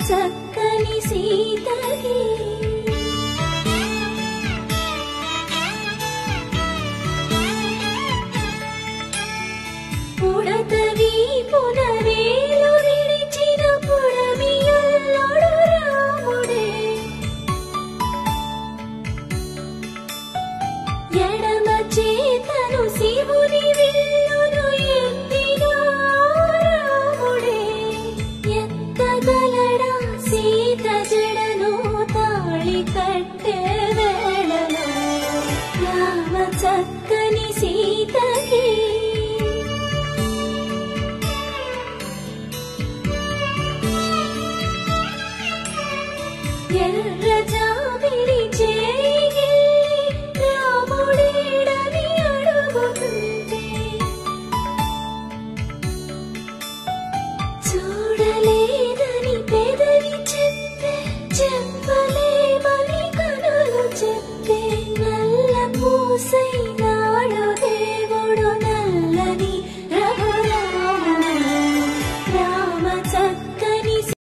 చక్కని సీతకి పుడతవి పునవేలు విడిచిన పుడమియల్లోడు రాముడే ఎడమ చేతను శివుని విల్లును ఎత్తిన రాముడే ఎత్తగలడా సీత జడను తాళి కట్టే వేళలో రామ చక్కని సీతకి ఎర్ర జాబిలి చేయి రాముడేడని అడుగుతుంటే చూడలేదని పెదవి చెప్పే చెప్పలేమని కనులు చెప్పే నల్ల పూసైన